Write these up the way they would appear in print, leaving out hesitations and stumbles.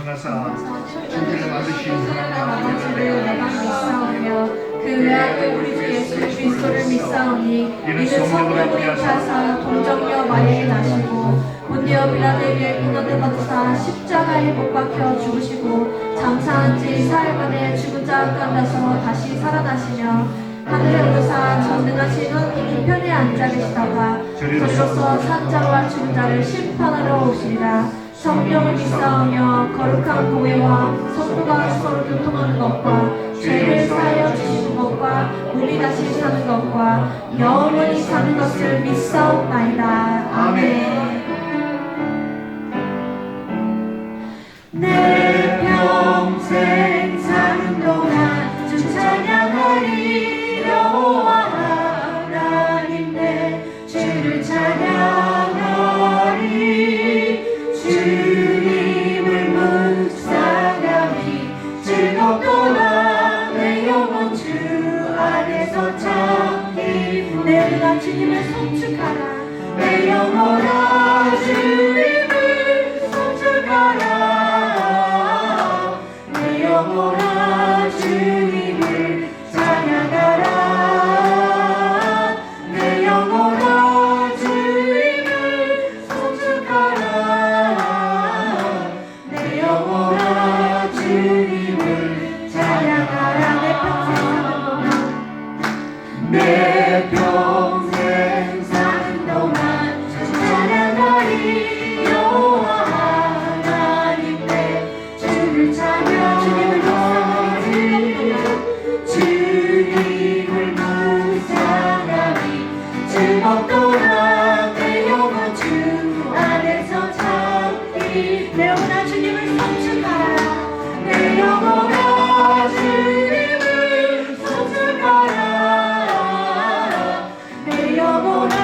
만나사 천지를 만드신 하나님을 내가 믿사오며 그 외아들 우리 주 예수 그리스도를 믿사오니 이는 성령으로 인하사 동정녀 마리아에 나시고 본디오 빌라델의 인원을 받으사 십자가에 못 박혀 죽으시고 장사한 지 사흘 만에 죽은 자 가운데서 다시 살아나시며 하늘에 오르사 전능하신 하나님 우편에 앉아 계시다가 저리로서 산 자와 죽은 자를 심판하러 오시리라. 성령을 믿사오며 거룩한 교회와 성도가 서로 교통하는 것과 죄를 사하여 주시는 것과 몸이 다시 사는 것과 영원히 사는 것을 믿사옵나이다. 아멘. 내 평생 사는 동안 주 찬양하리. 여호와 하나님 내 주를 찬양하리. 주님을 묵상하리. 즐겁도다 내 영혼 주 안에서 참 기쁘네. 내 영혼아 주님을 송축하라. 내 영혼아 주님을 송축하라. 내 영혼아 주님을 찬양하라. 내 영혼아 주님을 송축하라. 내 영혼아 주님을 찬양하라. 내 평생 사는 동안 주 찬양하리. 여호와 하나님 내 주를 찬양하리. 주님을 묵상하리. 즐겁도다 내 영혼 주 안에서 참기. 내 영혼아 주님을 송축하라. 내 영혼아 주님을 송축하라. 내 영혼아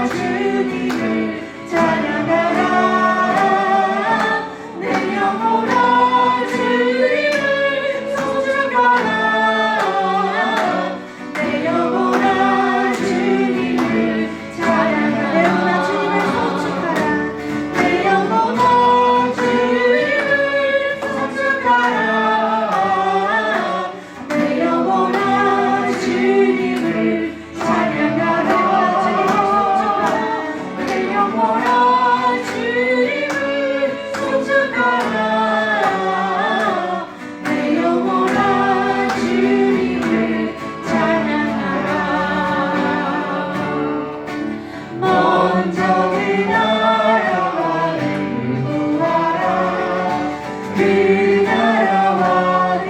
주님을 찬양하라. 내 영혼아 주님을 송축하라. 내 영혼아 주님을 찬양하라. 내 영혼아 주님을 송축하라. 내 영혼아 주님을 찬양하라. 내 영혼아 주님을 송축하라. 내 영혼아 주님을 찬양하라. 먼저 그 나라와 늘 구하라. 그 나라와 늘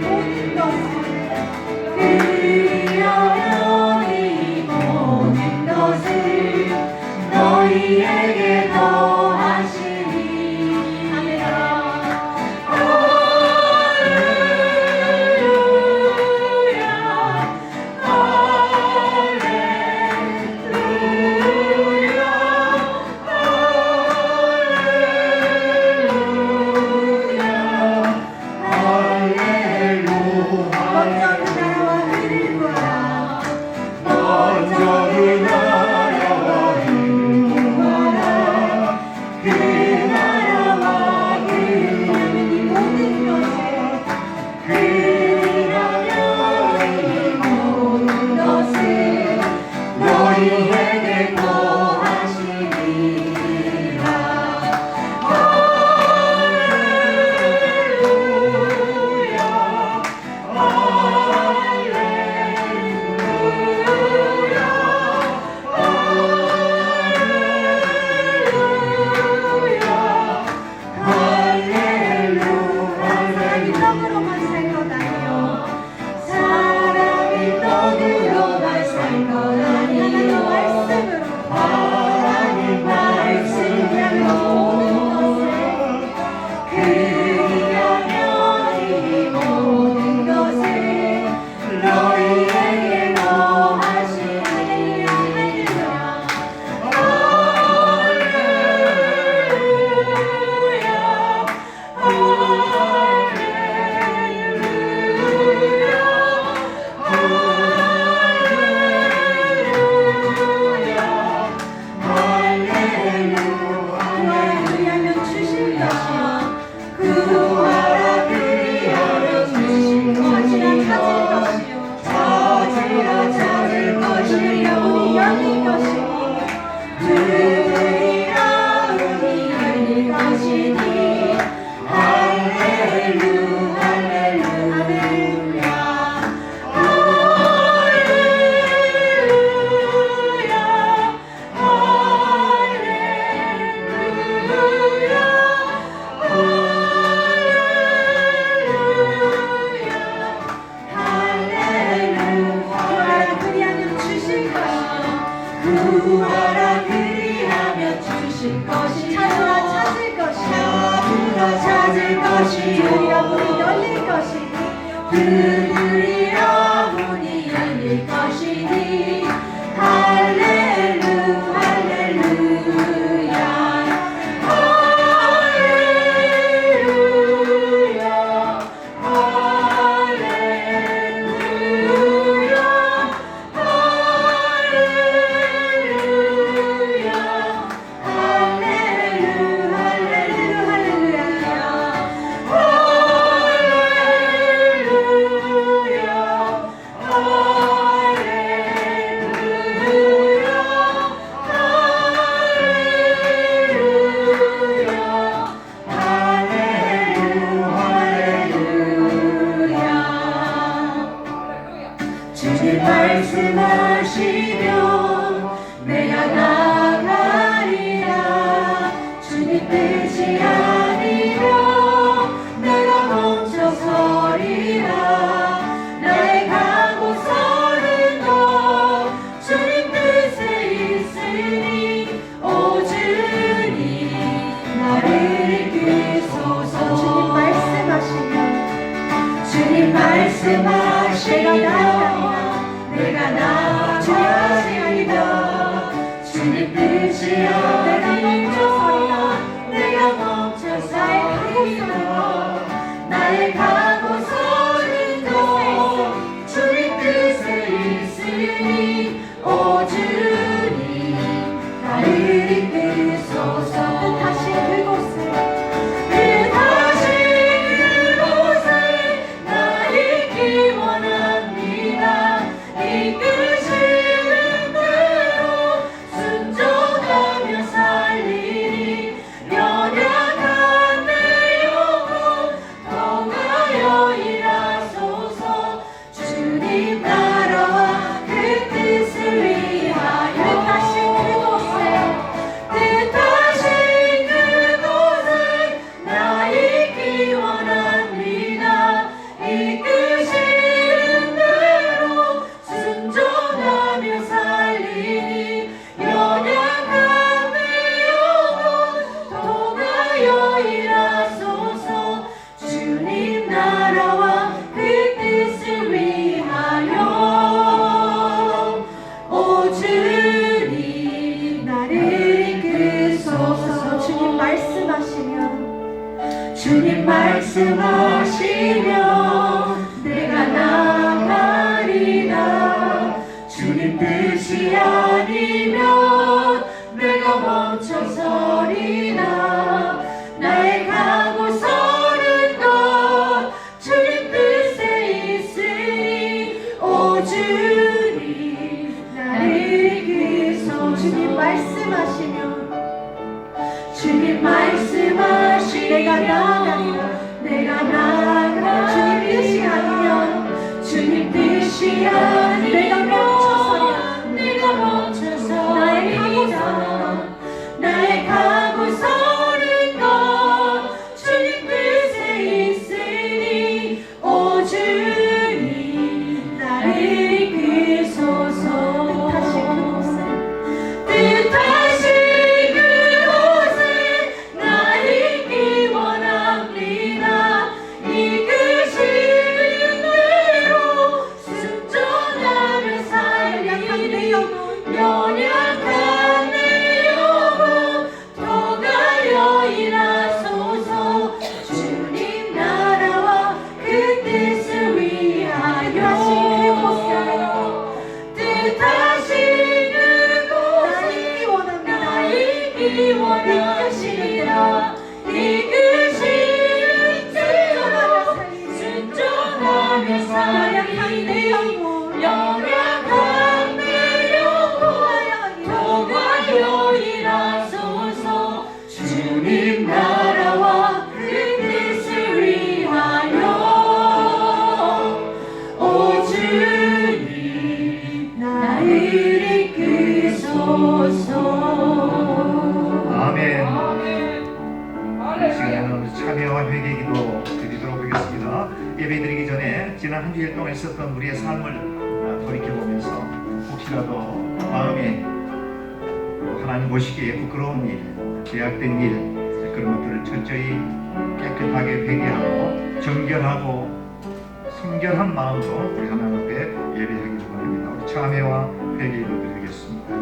모든 것을 그리하여 이 모든 것을 너희에게 더하시리. 할렐루야. 할렐루야. 할렐루야. 찾을 것이요 들으리라 문이 열릴 것이니 들으리라 문이 열릴 것이니 할렐루 할렐루야 할렐루야 할렐루야 주님 말씀하시면 내가 나가리라 주님 뜻이 아니면 내가 멈춰서리라 나의 가고 서는 것 주님 뜻에 있으니 오 주님 나를 이끄소서 주님 말씀하시면 내가 나가리라 주님 뜻이 아니면 내가 멈춰서리라 나의 가고 서는 것 주님 뜻에 있으니 오 주님 나를 이끄소서 뜻하신 그곳에 나 있기 원합니다 이끄시는 대로 순종하며 살리니 연약한 내 영혼 통하여 일하소서 주님 나라와 그 뜻을 위하여 뜻하신 그곳에 나 있기 원합니다 이끄시는 대로 순종하며 살리니 연약한 내 영혼 통하여 일하소서 주님 나라와 그 뜻을 위하여 오 주님 나를 이끄소서 주님 말씀하시면 내가 나가리라 주님 뜻이 아니면 내가 멈춰서리라 나의 가고 서는 것 주님 뜻에 있으니 오 주님 나를 이끄소서 주님 말씀하시면 내가 나가리라 주님 뜻이 아니면 내가 멈춰서리라 나의 가고 서는 것 주님 뜻에 있으니 오 주님 나를 이끄소서 뜻하신 그곳에 나 있기 원합니다 이끄시는 대로 순종하며 살리니 연약한 내 영혼 통하여 일하소서 주님 나라와 그 뜻을 위하여 뜻하신 그곳에 나 있기 원합니다 이끄시는 대로 순종하며 살리니 연약한 내 영혼 통하여 일하소서 주님 나라와 그 뜻을 위하여 오 주님 나를 이끄소서 아멘. 이 시간에는 참여와 회개 기도 드리도록 하겠습니다. 예배 드리기 전에 지난 한 주일 동안 있었던 우리의 삶을 돌이켜보면서 혹시라도 마음에 하나님 보시기에 부끄러운 일, 제약된 일 그런 것들을 철저히 깨끗하게 회개하고 정결하고 성결한 마음으로 우리 하나님 앞에 예배하기를 바랍니다. 우리 참회와 회개 기도드리겠습니다.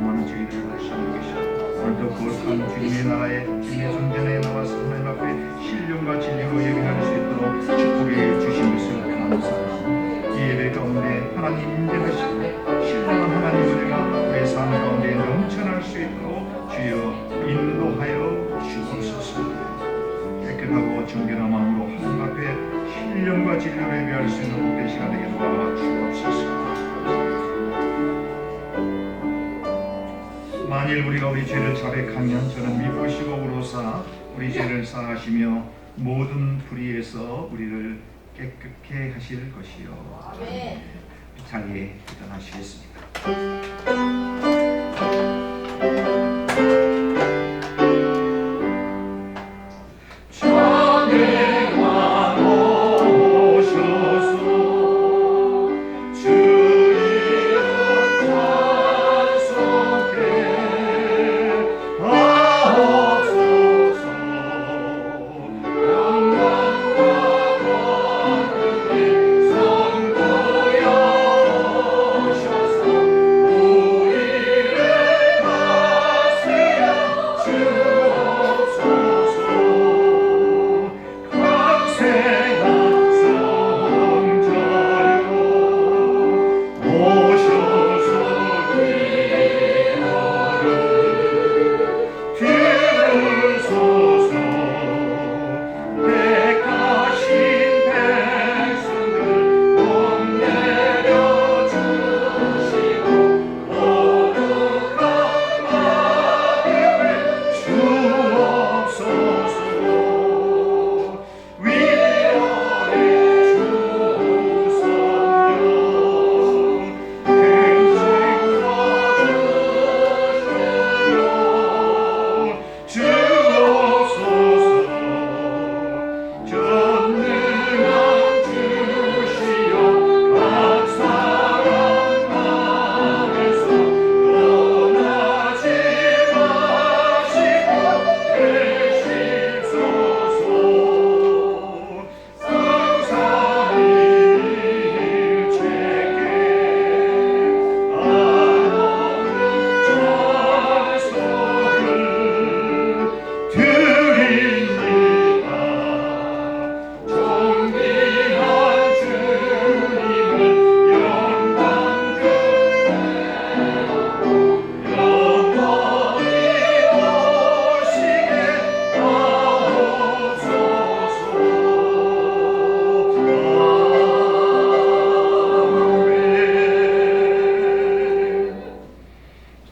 많은 저희들을 하시는 것이고 오늘도 거룩한 주님의 나라에 주님의 존전에 나와서 하나님 앞에 신령과 진리로 예배할 수 있도록 축복해 주신 것을 감사합니다. 이 예배 가운데 하나님 인정하시고 신령한 하나님 은혜가 우리의 삶 가운데 넘쳐날 수 있도록 주여 인도하여 주옵소서. 깨끗하고 정결한 마음으로 하나님 앞에 신령과 진리로 예배할 수 있는 복된 시간 되게 도와 주옵소서. 만일 우리가 우리 죄를 자백하면 저는 미쁘시고 우로사 우리 죄를 사하시며 모든 불의에서 우리를 깨끗게 하실 것이요. 아멘. 자리에 일어나시겠습니다.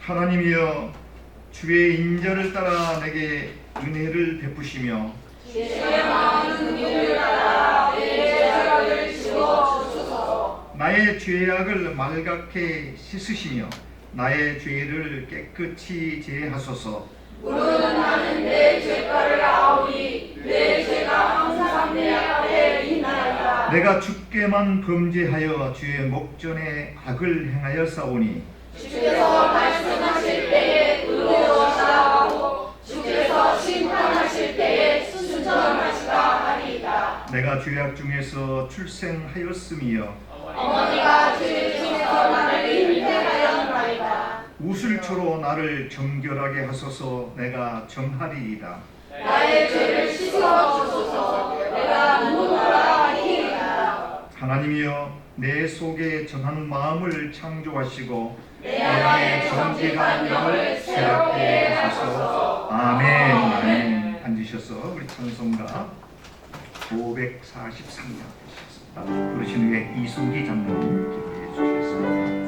하나님이여 주의 인자를 따라 내게 은혜를 베푸시며 나의 죄악을 말갛게 씻으시며 나의 죄를 깨끗이 제하소서. 무릇 나는 내 죄가를 아오니 내 죄가 항상 내 앞에 있나이다. 내가 주께만 범죄하여 주의 목전에 악을 행하여 싸우니 주께서 말씀하실 때에 의로워하시다 하고 주께서 심판하실 때에 순전하시다 하리이다. 내가 죄악 중에서 출생하였음이여 어머니가 죄 중에서 나를 잉태하였나이다. 우슬초로 나를 정결하게 하소서. 내가 정하리이다. 나의 죄를 씻어 주소서. 내가 누구라 하리이다. 하나님이여 내 속에 정한 마음을 창조하시고 내 안에 정직한 영을 새롭게 하소서. 아멘. 아멘. 앉으셔서 우리 찬송가 543장 되시겠습니다. 부르신 후에 이순기 장로님 기도해 주시겠습니다.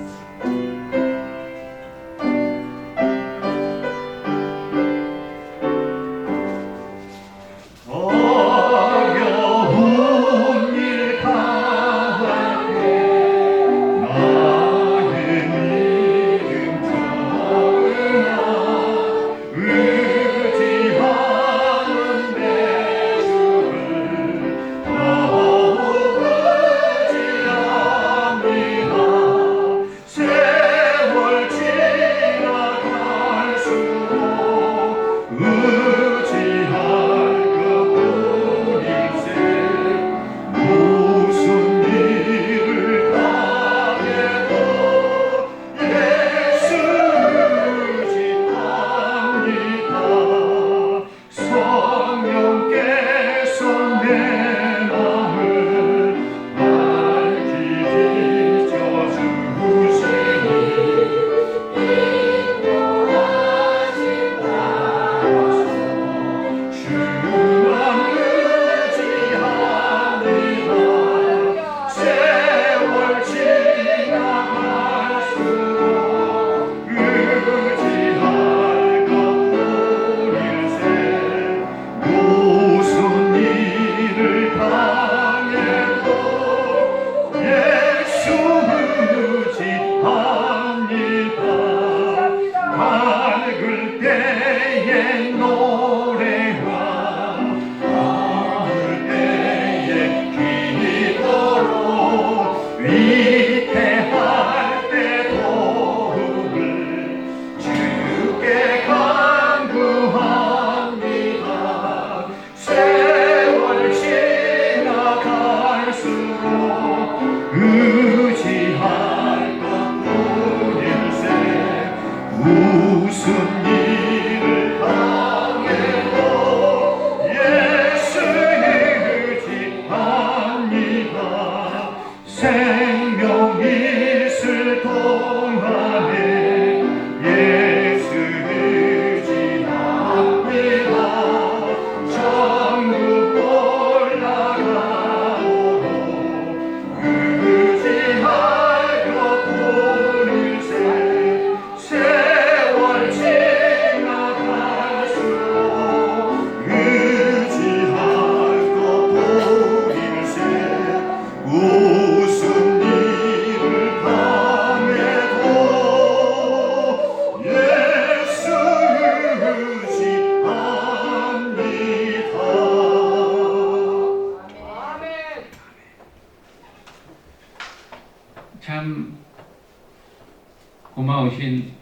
여호와신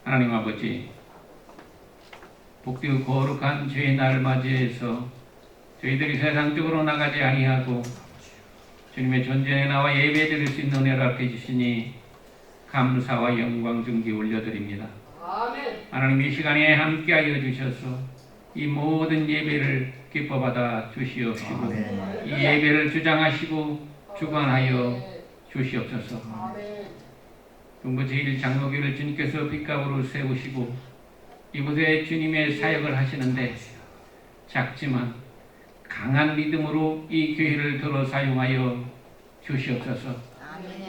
하나님 아버지, 복되고 거룩한 주의 날을 맞이해서 저희들이 세상적으로 나가지 아니하고 주님의 존전에 나와 예배드릴 수 있는 은혜를 앞에 주시니 감사와 영광 존귀 올려드립니다. 하나님, 이 시간에 함께하여 주셔서 이 모든 예배를 기뻐받아 주시옵시고 아멘. 이 예배를 주장하시고 주관하여 주시옵소서. 중부 제1장로교를 주님께서 빚값으로 세우시고 이곳에 주님의 사역을 하시는데 작지만 강한 믿음으로 이 교회를 들어 사용하여 주시옵소서.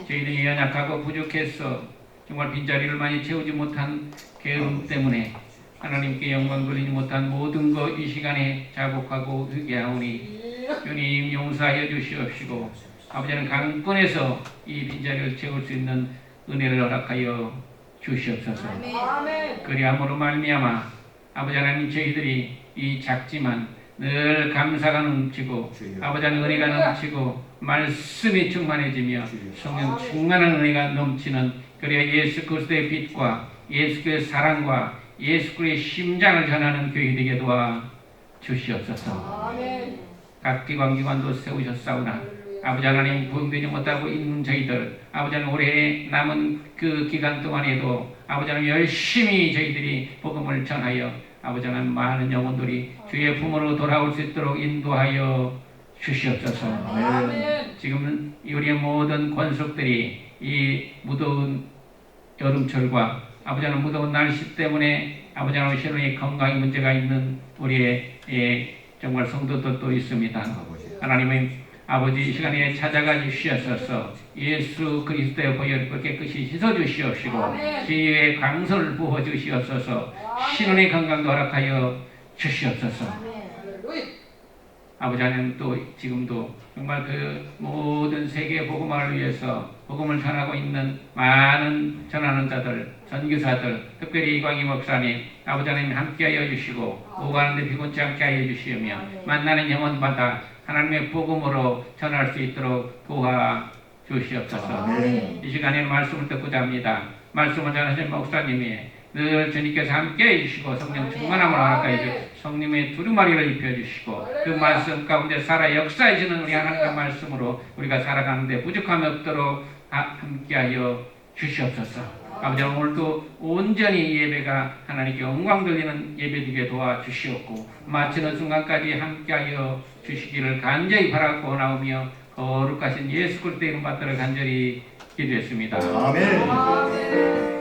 저희들이 연약하고 부족해서 정말 빈자리를 많이 채우지 못한 게으름 때문에 하나님께 영광 돌리지 못한 모든 것 이 시간에 자복하고 회개하오니 주님 용서하여 주시옵시고 아버지는 강권에서 이 빈자리를 채울 수 있는 은혜를 허락하여 주시옵소서. 그리함으로 말미암아 아버지 하나님, 저희들이 이 작지만 늘 감사가 넘치고 아버지 하나님 은혜가 넘치고 말씀이 충만해지며 성령 충만한 은혜가 넘치는 그리하 예수 그리스도의 빛과 예수 그리스도의 사랑과 예수 그리스도의 심장을 전하는 교회 되게 도와 주시옵소서. 각 기관도 세우셨사오나 아버지 하나님, 부흥되지 못하고 있는 저희들 아버지 하나님, 올해 남은 그 기간 동안에도 아버지 하나님 열심히 저희들이 복음을 전하여 아버지 하나님 많은 영혼들이 주의 품으로 돌아올 수 있도록 인도하여 주시옵소서. 지금 우리의 모든 권속들이 이 무더운 여름철과 아버지 하나님 무더운 날씨 때문에 아버지 하나님 실로의 건강에 문제가 있는 우리의 정말 성도들도 있습니다. 하나님의 아버지, 이 시간에 찾아가 주시옵소서. 예수 그리스도의 보혈을 깨끗이 씻어 주시옵시고 지혜의 강소를 부어 주시옵소서. 신원의 건강도 허락하여 주시옵소서. 아버지 하나님, 또 지금도 정말 그 모든 세계 복음화를 위해서 복음을 전하고 있는 많은 전하는 자들, 선교사들, 특별히 이광희 목사님 아버지 하나님 함께하여 주시고 오가는데 비곤치 않게 하여 주시며 만나는 영혼마다 하나님의 복음으로 전할 수 있도록 도와 주시옵소서. 이 시간에 말씀을 듣고자 합니다. 말씀을 전하신 목사님이 늘 주님께서 함께해 주시고 성령 충만함을 허락하여 주시고 성령의 두루마리를 입혀주시고 그 말씀 가운데 살아 역사해 주는 우리 하나님의 말씀으로 우리가 살아가는데 부족함이 없도록 함께하여 주시옵소서. 아버지, 오늘도 온전히 이 예배가 하나님께 영광 돌리는 예배되게 도와주시옵고 마치는 순간까지 함께하여 주시기를 간절히 바라고 나오며 거룩하신 예수 그리스도의 이름 받들어 간절히 기도했습니다. 아멘.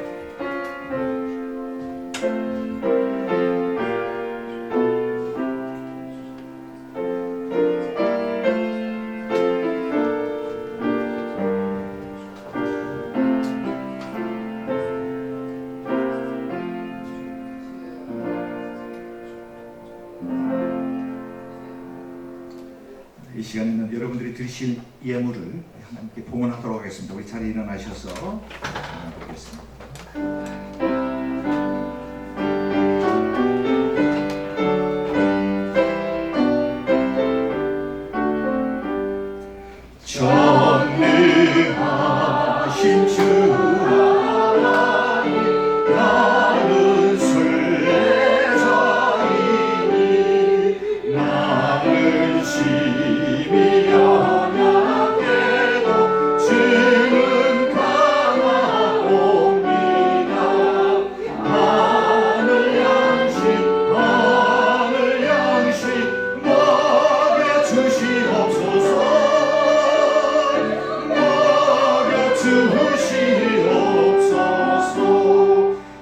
이 시간에는 여러분들이 드리실 예물을 하나님께 봉헌하도록 하겠습니다. 우리 자리에 일어나셔서 봉헌하겠습니다. 전능하신 주 하나님, 나는 순례자이니 나는 심히 연약해도 주는 강하옵니다. 하늘 양식 먹여주시옵소서. 주시옵소서.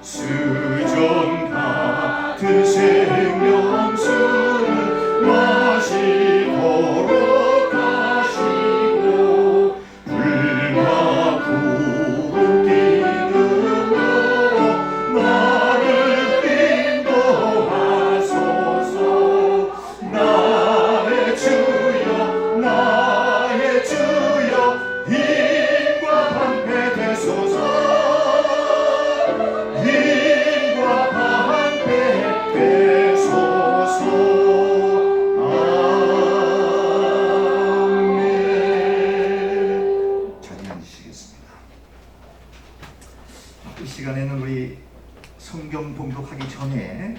수정 같은 생명수를 마시도록 하시고 불과 구름 기름으로 나를 인도하소서. 나의 주여, 나의 주여, 힘과 방패 되소서. 힘과 방패 되기 전에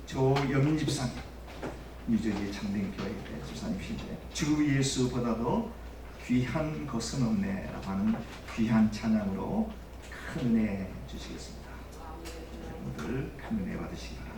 조영인 집사님, 뉴저지의 창댕교회 집사님이신데 주 예수보다도 귀한 것은 없네라고 하는 귀한 찬양으로 큰 은혜 주시겠습니다. 모두들 큰 은혜 받으시기 바랍니다.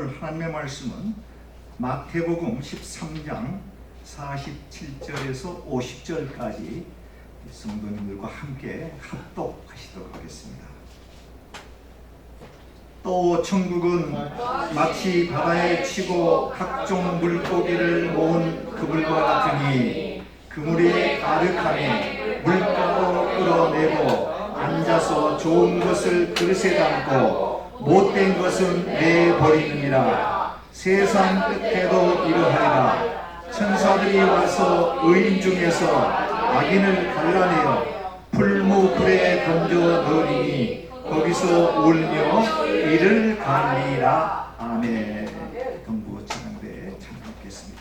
볼 하나님의 말씀은 마태복음 13장 47절에서 50절까지 성도님들과 함께 합독하시도록 하겠습니다. 또 천국은 마치 바다에 치고 각종 물고기를 모은 그물과 같으니 그물이 가득하니 물가로 끌어내고 앉아서 좋은 것을 그릇에 담고 못된 것은 내버리느니라. 세상 끝에도 이러하리라. 천사들이 와서 의인 중에서 악인을 갈라내어 풀무불에 던져 넣으리니 거기서 울며 이를 갈리라. 아멘. 동부 찬양대에 참여하겠습니다.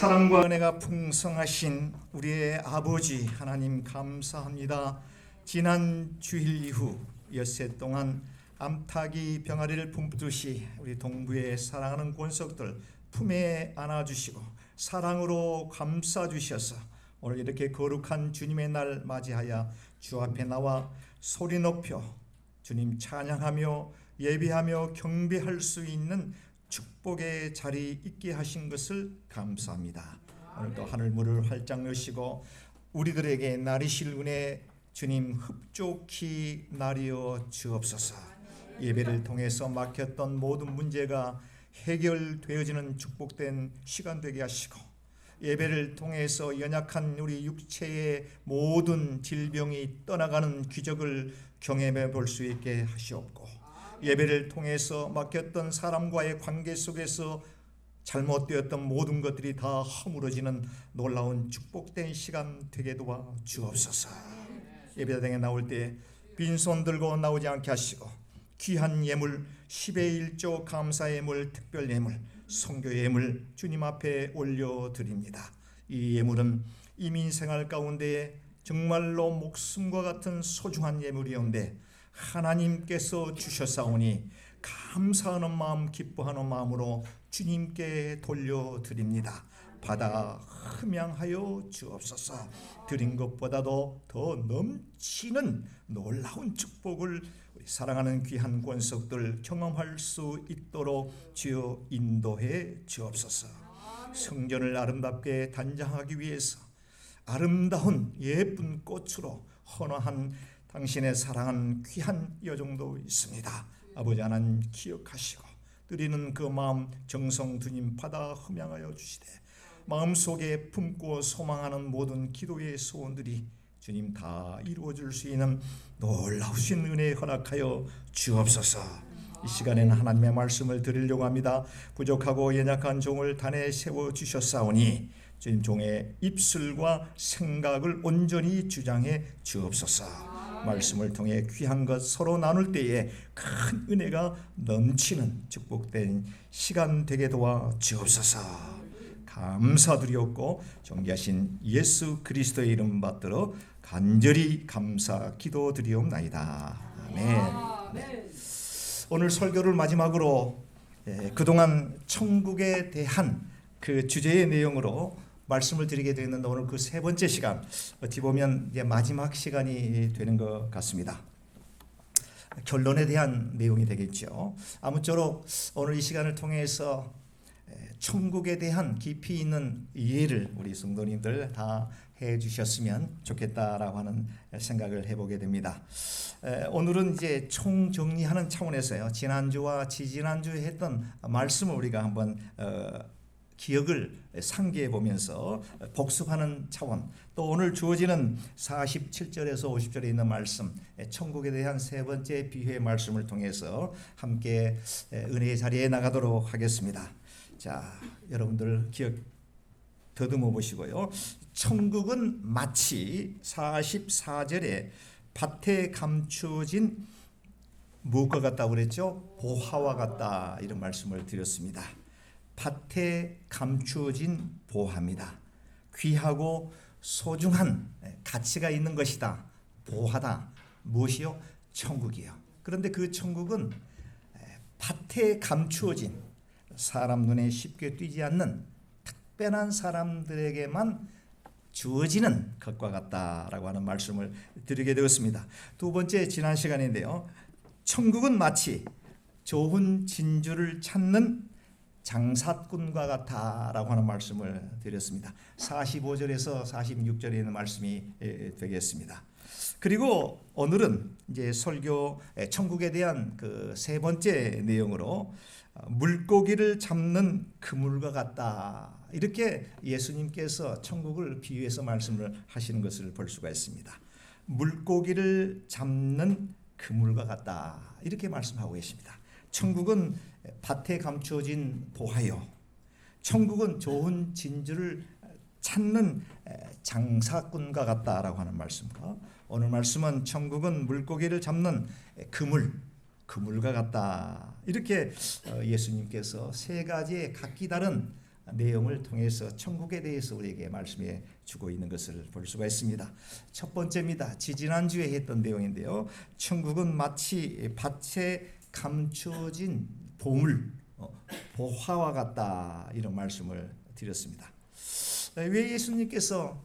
사랑과 은혜가 풍성하신 우리의 아버지 하나님 감사합니다. 지난 주일 이후 엿새 동안 암탉이 병아리를 품듯이 우리 동부의 사랑하는 권속들 품에 안아주시고 사랑으로 감싸주셔서 오늘 이렇게 거룩한 주님의 날 맞이하여 주 앞에 나와 소리 높여 주님 찬양하며 예배하며 경배할 수 있는 축복의 자리 있게 하신 것을 감사합니다. 오늘도 하늘문을 활짝 여시고 우리들에게 나리실 은혜 주님 흡족히 나리어 주옵소서. 예배를 통해서 막혔던 모든 문제가 해결되어지는 축복된 시간 되게 하시고, 예배를 통해서 연약한 우리 육체의 모든 질병이 떠나가는 기적을 경험해 볼 수 있게 하시옵고, 예배를 통해서 막혔던 사람과의 관계 속에서 잘못되었던 모든 것들이 다 허물어지는 놀라운 축복된 시간 되게 도와 주옵소서. 예배당에 나올 때 빈손 들고 나오지 않게 하시고, 귀한 예물 10의 1조 감사 예물, 특별 예물, 성교 예물 주님 앞에 올려드립니다. 이 예물은 이민생활 가운데 정말로 목숨과 같은 소중한 예물이온데 하나님께서 주셨사오니 감사하는 마음, 기뻐하는 마음으로 주님께 돌려드립니다. 받아 흠양하여 주옵소서. 드린 것보다도 더 넘치는 놀라운 축복을 우리 사랑하는 귀한 권속들 경험할 수 있도록 주여 인도해 주옵소서. 성전을 아름답게 단장하기 위해서 아름다운 예쁜 꽃으로 헌화한 당신의 사랑한 귀한 여종도 있습니다. 아버지 하나님 기억하시고 드리는 그 마음 정성 주님 받아 흠양하여 주시되, 마음속에 품고 소망하는 모든 기도의 소원들이 주님 다 이루어질 수 있는 놀라우신 은혜 허락하여 주옵소서. 이 시간에는 하나님의 말씀을 드리려고 합니다. 부족하고 연약한 종을 단에 세워주셨사오니 주님 종의 입술과 생각을 온전히 주장해 주옵소서. 말씀을 통해 귀한 것 서로 나눌 때에 큰 은혜가 넘치는 축복된 시간 되게 도와 주옵소서. 감사드리옵고 존귀하신 예수 그리스도의 이름 받들어 간절히 감사 기도드리옵나이다. 아멘. 네. 오늘 설교를 마지막으로 그동안 천국에 대한 그 주제의 내용으로 말씀을 드리게 되었는데, 오늘 그 세 번째 시간, 어찌 보면 이제 마지막 시간이 되는 것 같습니다. 결론에 대한 내용이 되겠죠. 아무쪼록 오늘 이 시간을 통해서 천국에 대한 깊이 있는 이해를 우리 성도님들 다 해주셨으면 좋겠다라고 하는 생각을 해보게 됩니다. 오늘은 이제 총정리하는 차원에서요, 지난주와 지지난주에 했던 말씀을 우리가 한번 기억을 상기해 보면서 복습하는 차원, 또 오늘 주어지는 47절에서 50절에 있는 말씀, 천국에 대한 세 번째 비유의 말씀을 통해서 함께 은혜의 자리에 나가도록 하겠습니다. 자, 여러분들 기억 더듬어 보시고요. 천국은 마치 44절에 밭에 감추어진 무엇과 같다고 그랬죠? 보화와 같다, 이런 말씀을 드렸습니다. 밭에 감추어진 보화입니다. 귀하고 소중한 가치가 있는 것이다. 보화다. 무엇이요? 천국이요. 그런데 그 천국은 밭에 감추어진, 사람 눈에 쉽게 띄지 않는 특별한 사람들에게만 주어지는 것과 같다라고 하는 말씀을 드리게 되었습니다. 두 번째, 지난 시간인데요, 천국은 마치 좋은 진주를 찾는 장사꾼과 같다라고 하는 말씀을 드렸습니다. 45절에서 46절에 있는 말씀이 되겠습니다. 그리고 오늘은 이제 설교 천국에 대한 그 세 번째 내용으로 물고기를 잡는 그물과 같다, 이렇게 예수님께서 천국을 비유해서 말씀을 하시는 것을 볼 수가 있습니다. 물고기를 잡는 그물과 같다, 이렇게 말씀하고 계십니다. 천국은 밭에 감추어진 보화요, 천국은 좋은 진주를 찾는 장사꾼과 같다라고 하는 말씀과, 오늘 말씀은 천국은 물고기를 잡는 그물과 같다, 이렇게 예수님께서 세 가지의 각기 다른 내용을 통해서 천국에 대해서 우리에게 말씀해 주고 있는 것을 볼 수가 있습니다. 첫 번째입니다. 지난주에 했던 내용인데요, 천국은 마치 밭에 감추어진 보물, 보화와 같다, 이런 말씀을 드렸습니다. 왜 예수님께서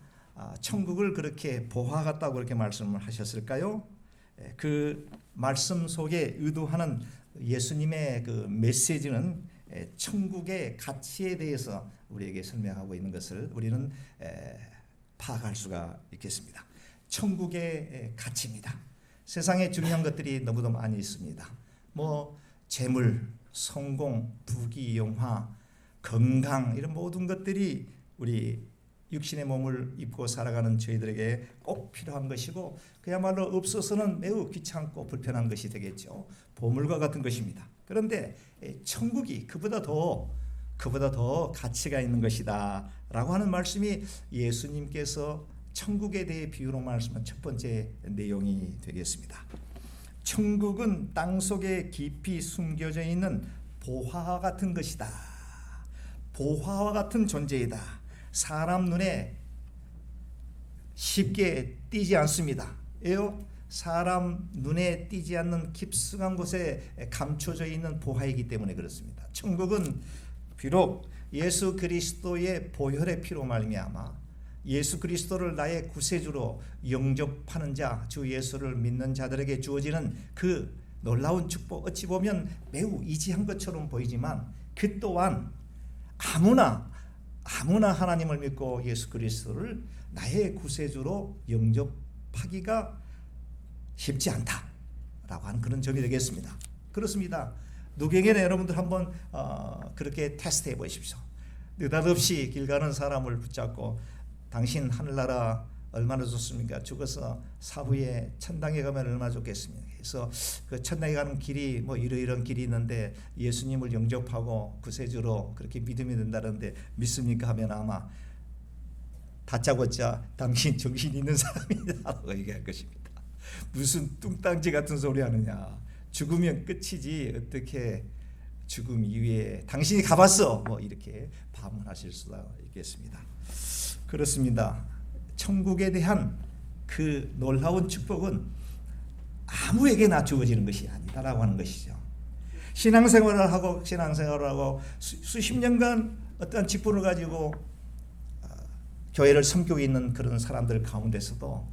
천국을 그렇게 보화 같다고 그렇게 말씀을 하셨을까요? 그 말씀 속에 의도하는 예수님의 그 메시지는 천국의 가치에 대해서 우리에게 설명하고 있는 것을 우리는 파악할 수가 있겠습니다. 천국의 가치입니다. 세상에 중요한 것들이 너무도 많이 있습니다. 뭐 재물, 성공, 부귀, 영화, 건강 이런 모든 것들이 우리 육신의 몸을 입고 살아가는 저희들에게 꼭 필요한 것이고 그야말로 없어서는 매우 귀찮고 불편한 것이 되겠죠. 보물과 같은 것입니다. 그런데 천국이 그보다 더 가치가 있는 것이다 라고 하는 말씀이 예수님께서 천국에 대해 비유로 말씀한 첫 번째 내용이 되겠습니다. 천국은 땅속에 깊이 숨겨져 있는 보화와 같은 것이다. 보화와 같은 존재이다. 사람 눈에 쉽게 띄지 않습니다. 왜요? 사람 눈에 띄지 않는 깊숙한 곳에 감춰져 있는 보화이기 때문에 그렇습니다. 천국은 비록 예수 그리스도의 보혈의 피로 말미암아 예수 그리스도를 나의 구세주로 영접하는 자, 주 예수를 믿는 자들에게 주어지는 그 놀라운 축복, 어찌 보면 매우 이지한 것처럼 보이지만 그 또한 아무나 하나님을 믿고 예수 그리스도를 나의 구세주로 영접하기가 쉽지 않다라고 하는 그런 점이 되겠습니다. 그렇습니다. 누구에게나 여러분들 한번 그렇게 테스트해 보십시오. 느닷없이 길 가는 사람을 붙잡고 당신 하늘나라 얼마나 좋습니까? 죽어서 사후에 천당에 가면 얼마나 좋겠습니까? 그래서 그 천당에 가는 길이 뭐 이런 길이 있는데 예수님을 영접하고 구세주로 그렇게 믿음이 된다는데 믿습니까? 하면 아마 다짜고짜 당신 정신 있는 사람이다라고 얘기할 것입니다. 무슨 뚱땅지 같은 소리 하느냐? 죽으면 끝이지 어떻게 죽음 이후에 당신이 가봤어? 뭐 이렇게 반문하실 수가 있겠습니다. 그렇습니다. 천국에 대한 그 놀라운 축복은 아무에게나 주어지는 것이 아니다라고 하는 것이죠. 신앙생활을 하고 수십 년간 어떠한 직분을 가지고 교회를 섬기고 있는 그런 사람들 가운데서도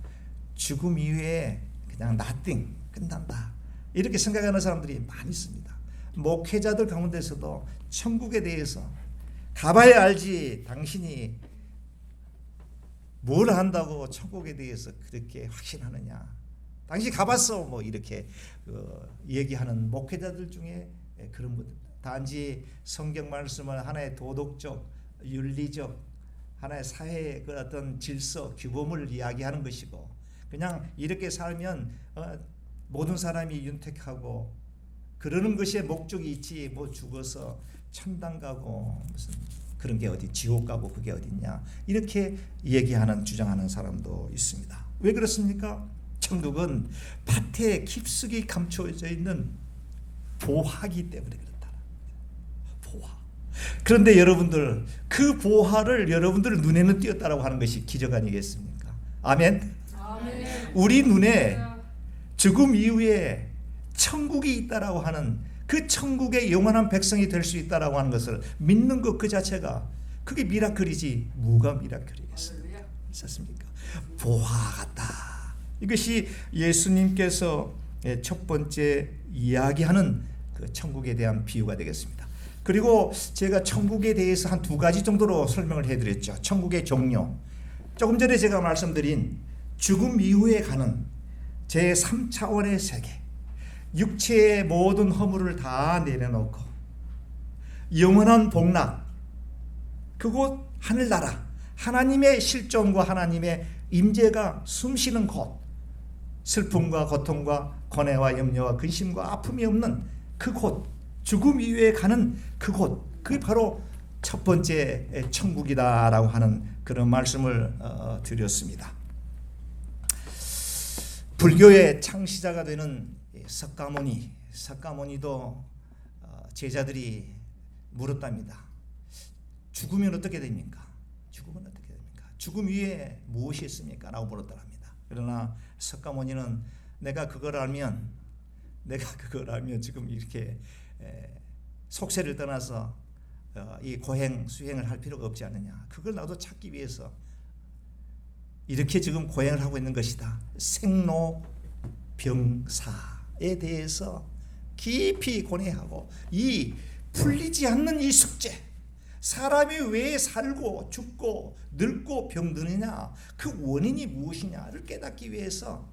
죽음 이후에 그냥 nothing 끝난다 이렇게 생각하는 사람들이 많이 있습니다. 목회자들 가운데서도 천국에 대해서 가봐야 알지 당신이 뭘 한다고 천국에 대해서 그렇게 확신하느냐? 당신 가봤어? 뭐 이렇게 얘기하는 목회자들 중에 그런 분들 단지 성경 말씀을 하나의 도덕적, 윤리적 하나의 사회의 그 어떤 질서, 규범을 이야기하는 것이고 그냥 이렇게 살면 모든 사람이 윤택하고 그러는 것에 목적이 있지 뭐 죽어서 천당 가고 무슨 그런 게 어디 지옥 가고 그게 어딨냐 이렇게 얘기하는 주장하는 사람도 있습니다. 왜 그렇습니까? 천국은 밭에 깊숙이 감춰져 있는 보화이기 때문에 그렇다. 보화. 그런데 여러분들 그 보화를 여러분들 눈에는 띄었다라고 하는 것이 기적 아니겠습니까? 아멘. 아멘. 우리 눈에 죽음 이후에 천국이 있다라고 하는 그 천국의 영원한 백성이 될 수 있다라고 하는 것을 믿는 것 그 자체가 그게 미라클이지 뭐가 미라클이겠습니까? 있었습니까? 보화 같다. 이것이 예수님께서 첫 번째 이야기하는 그 천국에 대한 비유가 되겠습니다. 그리고 제가 천국에 대해서 한 두 가지 정도로 설명을 해드렸죠. 천국의 종류. 조금 전에 제가 말씀드린 죽음 이후에 가는 제3차원의 세계. 육체의 모든 허물을 다 내려놓고 영원한 복락 그곳 하늘나라 하나님의 실존과 하나님의 임재가 숨쉬는 곳 슬픔과 고통과 고뇌와 염려와 근심과 아픔이 없는 그곳 죽음 이후에 가는 그곳 그게 바로 첫 번째 천국이다라고 하는 그런 말씀을 드렸습니다. 불교의 창시자가 되는 석가모니도 제자들이 물었답니다. 죽으면 어떻게 됩니까? 죽으면 어떻게 됩니까? 죽음 위에 무엇이 있습니까? 라고 물었답니다. 그러나 석가모니는 내가 그걸 알면 지금 이렇게 속세를 떠나서 이 고행 수행을 할 필요가 없지 않느냐. 그걸 나도 찾기 위해서 이렇게 지금 고행을 하고 있는 것이다. 생로병사에 대해서 깊이 고뇌하고 이 풀리지 않는 이 숙제 사람이 왜 살고 죽고 늙고 병드느냐, 그 원인이 무엇이냐를 깨닫기 위해서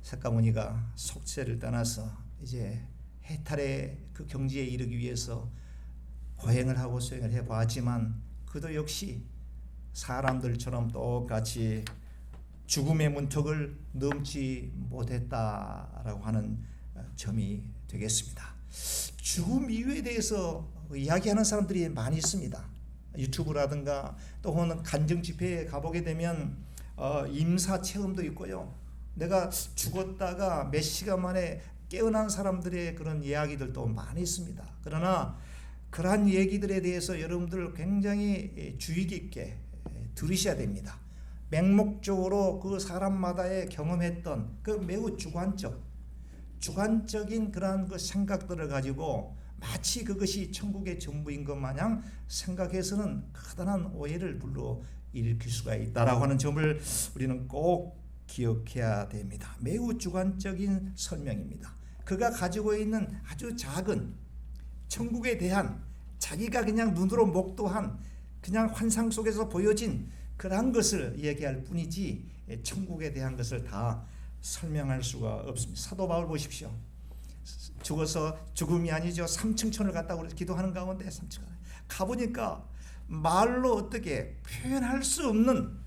석가모니가 속세를 떠나서 이제 해탈의 그 경지에 이르기 위해서 고행을 하고 수행을 해보았지만 그도 역시 사람들처럼 똑같이 죽음의 문턱을 넘지 못했다라고 하는 점이 되겠습니다. 죽음 이유에 대해서 이야기하는 사람들이 많이 있습니다. 유튜브라든가 또 혹은 간증 집회에 가보게 되면 임사 체험도 있고요. 내가 죽었다가 몇 시간 만에 깨어난 사람들의 그런 이야기들도 많이 있습니다. 그러나 그러한 얘기들에 대해서 여러분들 굉장히 주의 깊게 들으셔야 됩니다. 맹목적으로 그 사람마다의 경험했던 그 매우 주관적인 그러한 그 생각들을 가지고 마치 그것이 천국의 전부인 것 마냥 생각해서는 커다란 오해를 불러일으킬 수가 있다라고 하는 점을 우리는 꼭 기억해야 됩니다. 매우 주관적인 설명입니다. 그가 가지고 있는 아주 작은 천국에 대한 자기가 그냥 눈으로 목도한 그냥 환상 속에서 보여진 그러한 것을 얘기할 뿐이지 천국에 대한 것을 다 설명할 수가 없습니다. 사도 바울 보십시오. 죽어서 죽음이 아니죠. 삼층천을 갔다고 기도하는 가운데 삼층 가보니까 말로 어떻게 표현할 수 없는,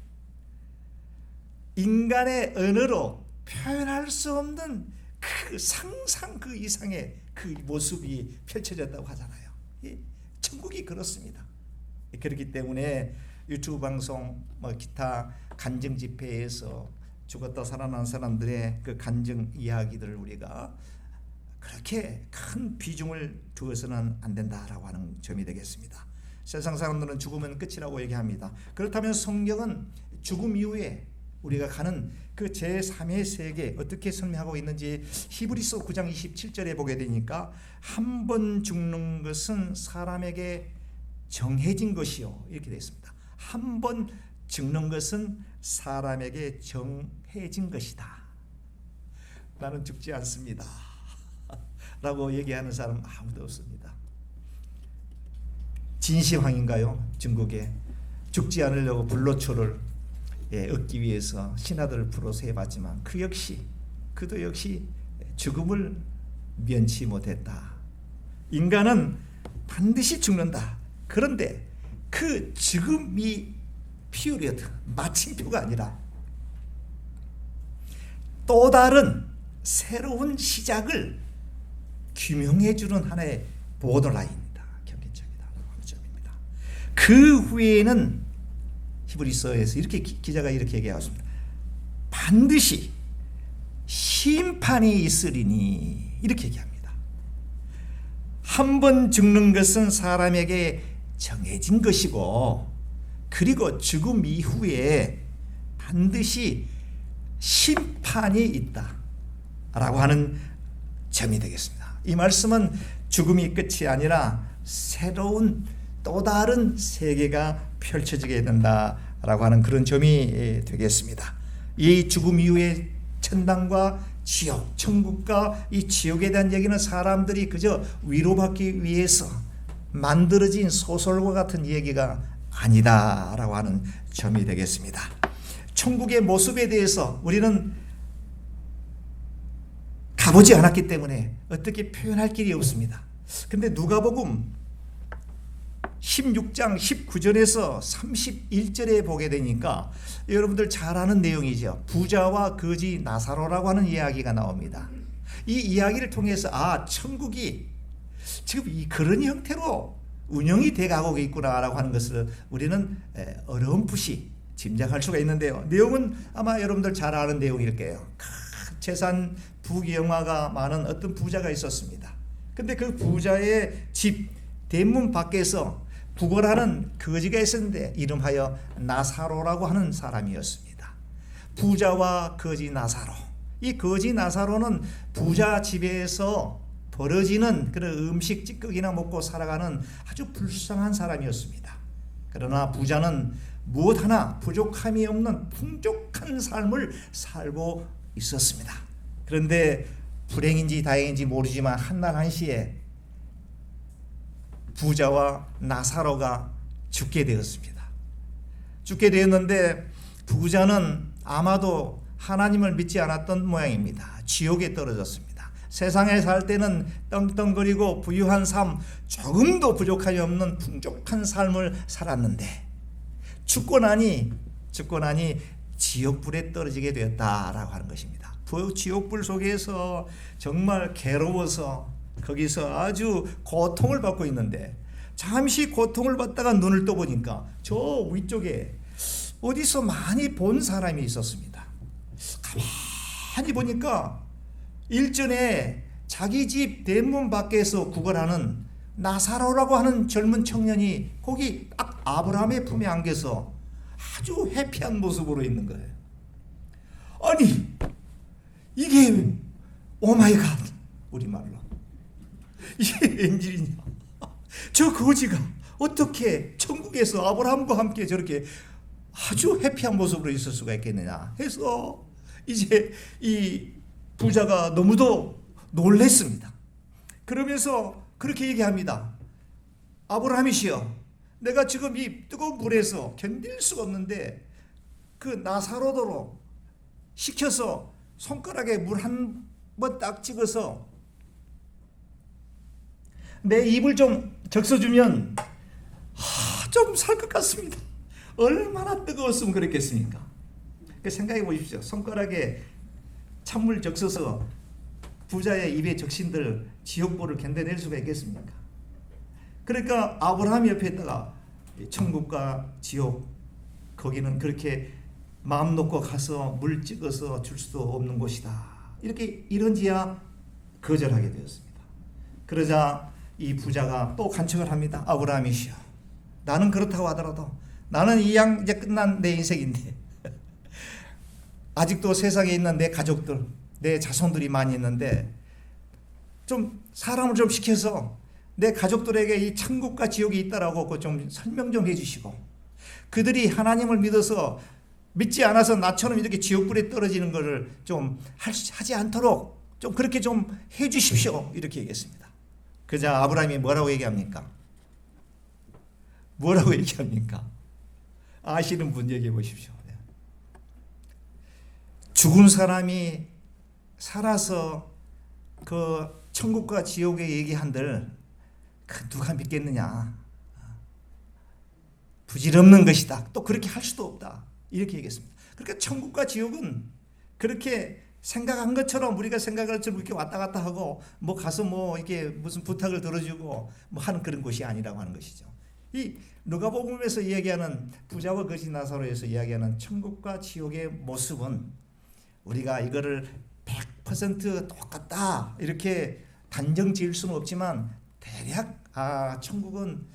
인간의 언어로 표현할 수 없는 그 상상 그 이상의 그 모습이 펼쳐졌다고 하잖아요. 천국이 그렇습니다. 그렇기 때문에 유튜브 방송, 기타 간증 집회에서 죽었다 살아난 사람들의 그 간증 이야기들을 우리가 그렇게 큰 비중을 두어서는 안 된다라고 하는 점이 되겠습니다. 세상 사람들은 죽으면 끝이라고 얘기합니다. 그렇다면 성경은 죽음 이후에 우리가 가는 그 제3의 세계 어떻게 설명하고 있는지 히브리서 9장 27절에 보게 되니까 한 번 죽는 것은 사람에게 정해진 것이요 이렇게 되어 있습니다. 한 번 죽는 것은 사람에게 정해진 것이다. 나는 죽지 않습니다 라고 얘기하는 사람 아무도 없습니다. 진시황인가요? 중국에 죽지 않으려고 불로초를 얻기 위해서 신하들을 불러서 해봤지만 그도 역시 죽음을 면치 못했다. 인간은 반드시 죽는다. 그런데 그 죽음이 피리어드, 마침표가 아니라 또 다른 새로운 시작을 규명해주는 하나의 보더라인입니다. 경계점이다. 라는 점입니다. 그 후에는 히브리서에서 이렇게 기자가 이렇게 얘기하였습니다. 반드시 심판이 있으리니 이렇게 얘기합니다. 한 번 죽는 것은 사람에게 정해진 것이고 그리고 죽음 이후에 반드시 심판이 있다 라고 하는 점이 되겠습니다. 이 말씀은 죽음이 끝이 아니라 새로운 또 다른 세계가 펼쳐지게 된다라고 하는 그런 점이 되겠습니다. 이 죽음 이후에 천당과 지옥, 천국과 이 지옥에 대한 얘기는 사람들이 그저 위로받기 위해서 만들어진 소설과 같은 얘기가 아니다라고 하는 점이 되겠습니다. 천국의 모습에 대해서 우리는 가보지 않았기 때문에 어떻게 표현할 길이 없습니다. 근데 누가복음 16장 19절에서 31절에 보게 되니까 여러분들 잘 아는 내용이죠. 부자와 거지 나사로라고 하는 이야기가 나옵니다. 이 이야기를 통해서 천국이 지금 그런 형태로 운영이 돼가고 있구나라고 하는 것을 우리는 어렴풋이 짐작할 수가 있는데요. 내용은 아마 여러분들 잘 아는 내용일 거예요. 재산 부귀영화가 많은 어떤 부자가 있었습니다. 근데 그 부자의 집 대문 밖에서 구걸하는 거지가 있었는데 이름하여 나사로라고 하는 사람이었습니다. 부자와 거지 나사로. 이 거지 나사로는 부자 집에서 벌어지는 그런 음식 찌꺼기나 먹고 살아가는 아주 불쌍한 사람이었습니다. 그러나 부자는 무엇 하나 부족함이 없는 풍족한 삶을 살고 있었습니다. 그런데 불행인지 다행인지 모르지만 한날 한시에 부자와 나사로가 죽게 되었습니다. 죽게 되었는데 부자는 아마도 하나님을 믿지 않았던 모양입니다. 지옥에 떨어졌습니다. 세상에 살 때는 떵떵거리고 부유한 삶, 조금도 부족함이 없는 풍족한 삶을 살았는데 죽고 나니 지옥불에 떨어지게 되었다라고 하는 것입니다. 그 지옥불 속에서 정말 괴로워서 거기서 아주 고통을 받고 있는데 잠시 고통을 받다가 눈을 떠보니까 저 위쪽에 어디서 많이 본 사람이 있었습니다. 가만히 보니까 일전에 자기 집 대문 밖에서 구걸하는 나사로라고 하는 젊은 청년이 거기 딱 아브라함의 품에 안겨서 아주 해피한 모습으로 있는 거예요. 아니 이게 오마이갓 우리말로 이게 웬일이냐. 저 거지가 어떻게 천국에서 아브라함과 함께 저렇게 아주 해피한 모습으로 있을 수가 있겠느냐 해서 이제 이 부자가 너무도 놀랬습니다. 그러면서 그렇게 얘기합니다. 아브라함이시여, 내가 지금 이 뜨거운 불에서 견딜 수가 없는데 그 나사로도로 시켜서 손가락에 물 한 번 딱 찍어서 내 입을 좀 적셔주면 좀 살 것 같습니다. 얼마나 뜨거웠으면 그랬겠습니까? 생각해 보십시오. 손가락에 찬물 적셔서 부자의 입에 적신들 지옥불을 견뎌낼 수가 있겠습니까? 그러니까 아브라함 옆에 있다가 천국과 지옥, 거기는 그렇게 마음 놓고 가서 물 찍어서 줄 수도 없는 곳이다, 이렇게 이런지야 거절하게 되었습니다. 그러자 이 부자가 또 간청을 합니다. 아브라함이시여, 나는 그렇다고 하더라도 나는 이 양 이제 끝난 내 인생인데 아직도 세상에 있는 내 가족들, 내 자손들이 많이 있는데 좀 사람을 좀 시켜서 내 가족들에게 이 천국과 지옥이 있다라고 그 좀 설명 좀 해주시고, 그들이 하나님을 믿어서 믿지 않아서 나처럼 이렇게 지옥불에 떨어지는 것을 좀 하지 않도록 좀 그렇게 좀 해주십시오, 이렇게 얘기했습니다. 그자 아브라함이 뭐라고 얘기합니까? 뭐라고 얘기합니까? 아시는 분 얘기해 보십시오. 죽은 사람이 살아서 그 천국과 지옥의 얘기한들 누가 믿겠느냐, 부질없는 것이다, 또 그렇게 할 수도 없다, 이렇게 얘기했습니다. 그러니까 천국과 지옥은 그렇게 생각한 것처럼 우리가 생각한 것처럼 이렇게 왔다 갔다 하고 뭐 가서 뭐 이렇게 무슨 부탁을 들어주고 뭐 하는 그런 곳이 아니라고 하는 것이죠. 이 누가복음에서 이야기하는 부자와 거지 나사로에서 이야기하는 천국과 지옥의 모습은 우리가 이거를 100% 똑같다 이렇게 단정 지을 수는 없지만 대략 천국은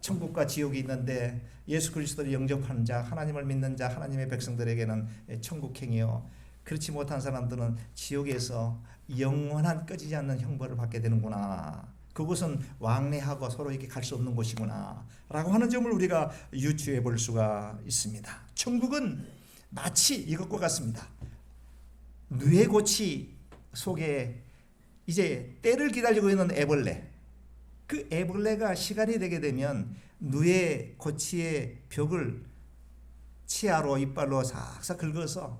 천국과 지옥이 있는데 예수 그리스도를 영접하는 자, 하나님을 믿는 자, 하나님의 백성들에게는 천국행이요, 그렇지 못한 사람들은 지옥에서 영원한 꺼지지 않는 형벌을 받게 되는구나, 그곳은 왕래하고 서로 이렇게 갈 수 없는 곳이구나 라고 하는 점을 우리가 유추해 볼 수가 있습니다. 천국은 마치 이것과 같습니다. 누에고치 속에 이제 때를 기다리고 있는 애벌레, 그 애벌레가 시간이 되게 되면 누에고치의 벽을 치아로 이빨로 싹싹 긁어서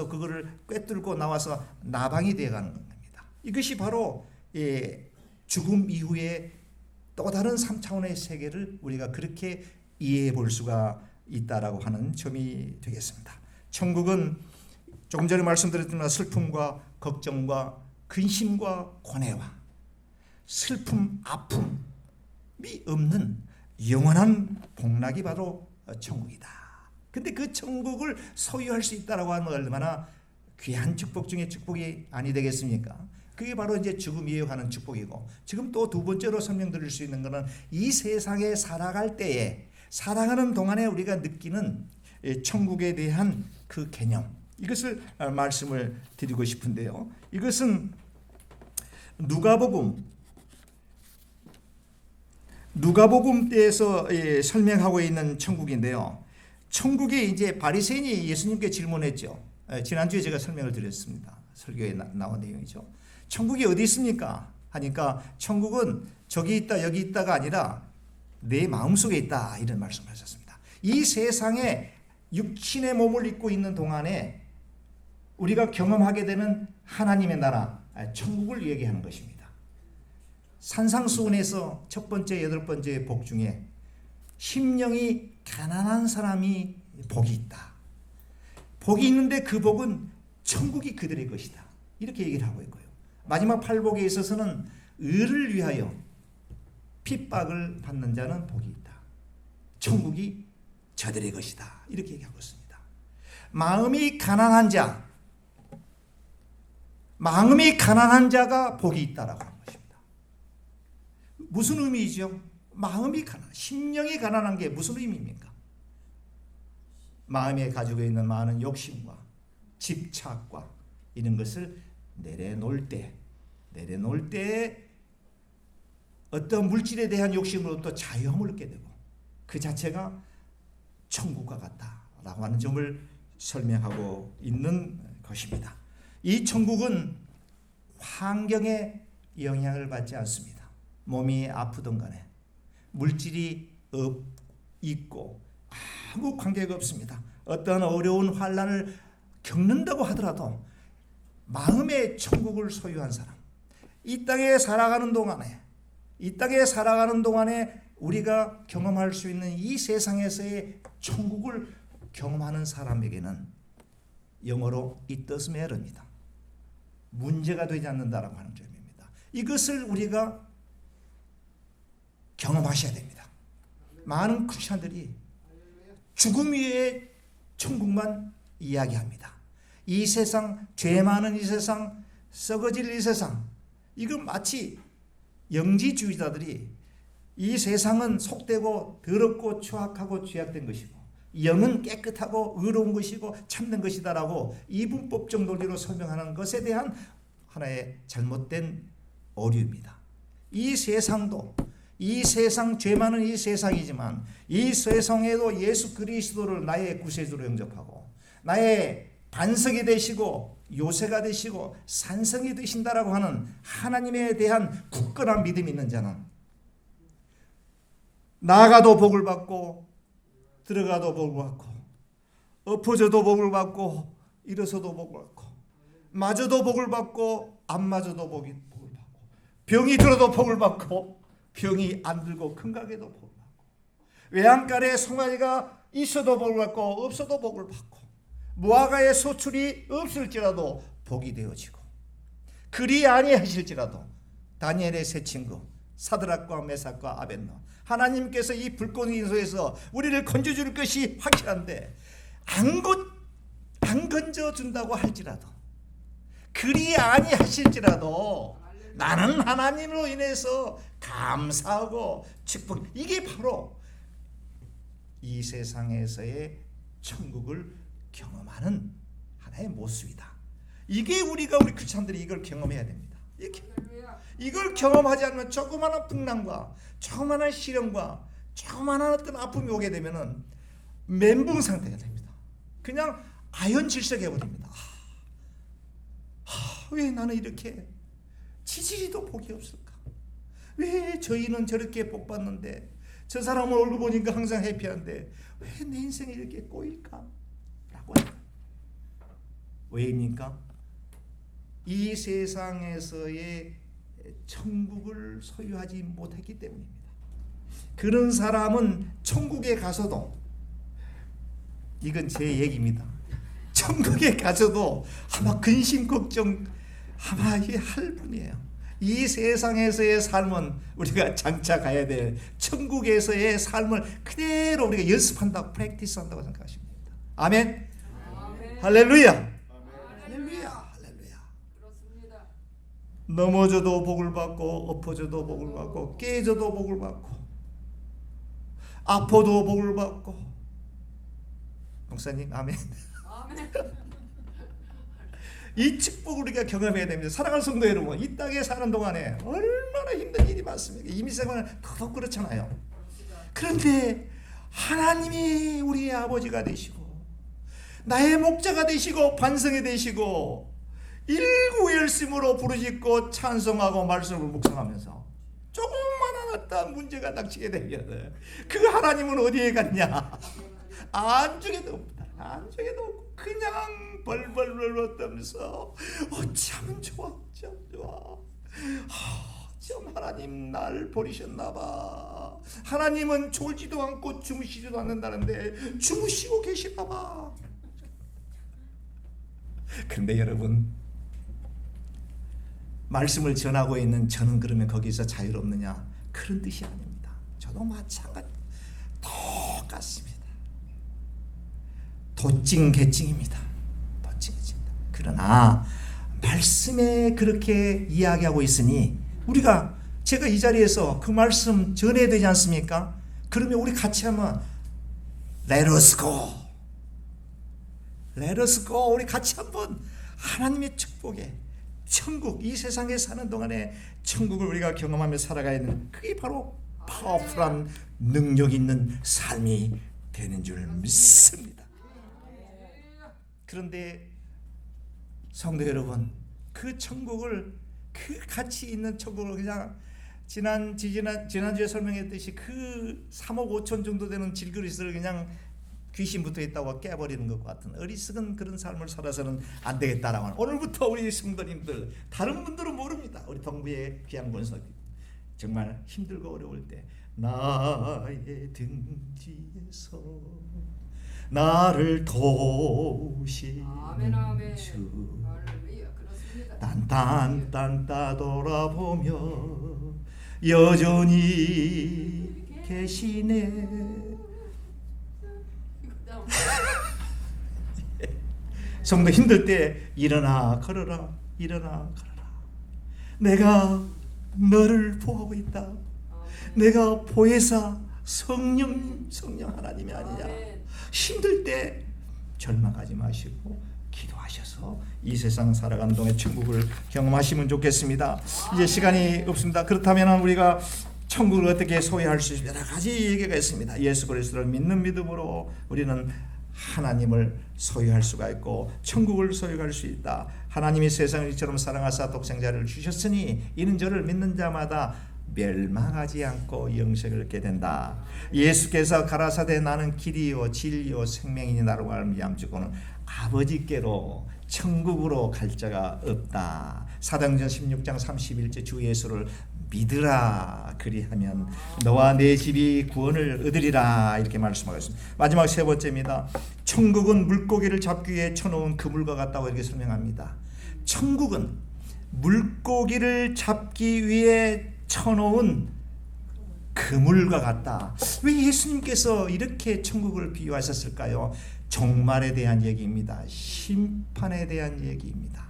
그거를 꿰뚫고 나와서 나방이 되어가는 겁니다. 이것이 바로 죽음 이후에 또 다른 3차원의 세계를 우리가 그렇게 이해해 볼 수가 있다라고 하는 점이 되겠습니다. 천국은 조금 전에 말씀드렸지만 슬픔과 걱정과 근심과 고뇌와 슬픔, 아픔이 없는 영원한 복락이 바로 천국이다. 근데 그 천국을 소유할 수 있다라고 하면 얼마나 귀한 축복 중에 축복이 아니 되겠습니까? 그게 바로 이제 죽음 이후에 가는 축복이고, 지금 또 두 번째로 설명드릴 수 있는 것은 이 세상에 살아갈 때에, 살아가는 동안에 우리가 느끼는 천국에 대한 그 개념, 이것을 말씀을 드리고 싶은데요. 이것은 누가복음 때에서 설명하고 있는 천국인데요. 천국에 이제 바리새인이 예수님께 질문했죠. 지난주에 제가 설명을 드렸습니다. 설교에 나온 내용이죠. 천국이 어디 있습니까? 하니까 천국은 저기 있다 여기 있다가 아니라 내 마음속에 있다 이런 말씀하셨습니다. 이 세상에 육신의 몸을 입고 있는 동안에 우리가 경험하게 되는 하나님의 나라 천국을 얘기하는 것입니다. 산상수훈에서 첫 번째 여덟 번째 복 중에 심령이 가난한 사람이 복이 있다. 복이 있는데 그 복은 천국이 그들의 것이다. 이렇게 얘기를 하고 있고요. 마지막 팔복에 있어서는 의를 위하여 핍박을 받는 자는 복이 있다. 천국이 저들의 것이다. 이렇게 얘기하고 있습니다. 마음이 가난한 자가 복이 있다라고 하는 것입니다. 무슨 의미이죠? 마음이 가난, 심령이 가난한 게 무슨 의미입니까? 마음에 가지고 있는 많은 욕심과 집착과 이런 것을 내려놓을 때 어떤 물질에 대한 욕심으로부터 자유함을 얻게 되고 그 자체가 천국과 같다라고 하는 점을 설명하고 있는 것입니다. 이 천국은 환경에 영향을 받지 않습니다. 몸이 아프든 간에 물질이 있고 아무 관계가 없습니다. 어떤 어려운 환난을 겪는다고 하더라도 마음의 천국을 소유한 사람, 이 땅에 살아가는 동안에 우리가 경험할 수 있는 이 세상에서의 천국을 경험하는 사람에게는 영어로 it doesn't matter입니다. 문제가 되지 않는다라고 하는 점입니다. 이것을 우리가 경험하셔야 됩니다. 많은 크리스천들이 죽음 위에 천국만 이야기합니다. 이 세상, 죄 많은 이 세상, 썩어질 이 세상, 이건 마치 영지주의자들이 이 세상은 속되고 더럽고 추악하고 죄악된 것이고 영은 깨끗하고 의로운 것이고 참된 것이다라고 이분법적 논리로 설명하는 것에 대한 하나의 잘못된 오류입니다. 이 세상도 이 세상 죄 많은 이 세상이지만 이 세상에도 예수 그리스도를 나의 구세주로 영접하고 나의 반석이 되시고 요새가 되시고 산성이 되신다라고 하는 하나님에 대한 굳건한 믿음이 있는 자는 나가도 복을 받고 들어가도 복을 받고 엎어져도 복을 받고 일어서도 복을 받고 맞아도 복을 받고 안 맞아도 복을 받고 병이 들어도 복을 받고 병이 안 들고 큰가게도 복을 받고 외양간에 송아지가 있어도 복을 받고 없어도 복을 받고 무화과의 소출이 없을지라도 복이 되어지고 그리 아니하실지라도 다니엘의 세 친구 사드락과 메삭과 아벳노 하나님께서 이 불꽃의 인소에서 우리를 건져줄 것이 확실한데 안 건져준다고 할지라도 그리 아니하실지라도 나는 하나님으로 인해서 감사하고 축복, 이게 바로 이 세상에서의 천국을 경험하는 하나의 모습이다. 이게 우리 크리스천들이 이걸 경험해야 됩니다. 이걸 경험하지 않으면 조그마한 풍랑과 조그마한 시련과 조그마한 어떤 아픔이 오게 되면은 멘붕 상태가 됩니다. 그냥 아연질석해 버립니다. 왜 나는 이렇게 지지리도 복이 없을까? 왜 저희는 저렇게 복 받는데 저 사람을 얼굴 보니까 항상 해피한데 왜 내 인생이 이렇게 꼬일까? 라고 해요. 왜입니까? 이 세상에서의 천국을 소유하지 못했기 때문입니다. 그런 사람은 천국에 가서도, 이건 제 얘기입니다, 천국에 가서도 아마 근심 걱정 아마 할 뿐이에요. 이 세상에서의 삶은 우리가 장차 가야 될 천국에서의 삶을 그대로 우리가 연습한다고, 프랙티스 한다고 생각하시면 됩니다. 아멘. 할렐루야. 할렐루야. 할렐루야. 그렇습니다. 넘어져도 복을 받고 엎어져도 복을 받고 깨져도 복을 받고 아파도 복을 받고. 목사님 아멘. 아멘. 이 축복을 우리가 경험해야 됩니다. 사랑하는 성도 여러분, 이 땅에 사는 동안에 얼마나 힘든 일이 많습니까? 이민생활은 더더욱 그렇잖아요. 그런데 하나님이 우리의 아버지가 되시고 나의 목자가 되시고 반성이 되시고 일구열심으로 부르짖고 찬송하고 말씀을 묵상하면서 조금만 하나 문제가 닥치게 되면 그 하나님은 어디에 갔냐? 안중에도 없다. 안중에도 없고 그냥 벌벌벌 떨면서 어찌하면 좋아, 어찌하면 좋아. 좀 하나님 날 버리셨나 봐. 하나님은 졸지도 않고 주무시지도 않는다는데 주무시고 계시나 봐. 그런데 여러분, 말씀을 전하고 있는 저는 그러면 거기서 자유롭느냐? 그런 뜻이 아닙니다. 저도 마찬가지 똑같습니다. 도찡개찡입니다. 도찡개찡입니다. 그러나 말씀에 그렇게 이야기하고 있으니 우리가 제가 이 자리에서 그 말씀 전해야 되지 않습니까? 그러면 우리 같이 하면 Let us go. Let us go. 우리 같이 한번 하나님의 축복에 천국, 이 세상에 사는 동안에 천국을 우리가 경험하며 살아가야 하는 그게 바로 파워풀한 능력 있는 삶이 되는 줄 믿습니다. 그런데 성도 여러분, 그 천국을, 그 가치 있는 천국을 그냥 지난주에 설명했듯이 그 3억 5천 정도 되는 질그릇을 그냥 귀신 붙어 있다고 깨버리는 것 같은 어리석은 그런 삶을 살아서는 안 되겠다라고 하는, 오늘부터 우리 성도님들, 다른 분들은 모릅니다. 우리 동부의 귀한 권석, 정말 힘들고 어려울 때 나의 등 뒤에서 나를 도우신 주 딴딴딴 따돌아보며 여전히 계시네. 성도 힘들 때 일어나 걸어라, 일어나 걸어라. 내가 너를 보호하고 있다. 내가 보혜사 성령 하나님이 아니냐. 힘들 때 절망하지 마시고 기도하셔서 이 세상 살아가는 동안 천국을 경험하시면 좋겠습니다. 이제 시간이 없습니다. 그렇다면 우리가 천국을 어떻게 소유할 수 있습니다. 여러 가지 얘기가 있습니다. 예수 그리스도를 믿는 믿음으로 우리는 하나님을 소유할 수가 있고 천국을 소유할 수 있다. 하나님이 세상을 이처럼 사랑하사 독생자를 주셨으니 이는 저를 믿는 자마다 멸망하지 않고 영생을 얻게 된다. 예수께서 가라사대 나는 길이요 진리요 생명이니 나로 말미암지고는 아버지께로 천국으로 갈 자가 없다. 사도행전 16장 31절 주 예수를 믿으라 그리하면 너와 내 집이 구원을 얻으리라 이렇게 말씀하고 있습니다. 마지막 세 번째입니다. 천국은 물고기를 잡기 위해 쳐놓은 그물과 같다고 이렇게 설명합니다. 천국은 물고기를 잡기 위해 쳐놓은 그물과 같다. 왜 예수님께서 이렇게 천국을 비유하셨을까요? 종말에 대한 얘기입니다. 심판에 대한 얘기입니다.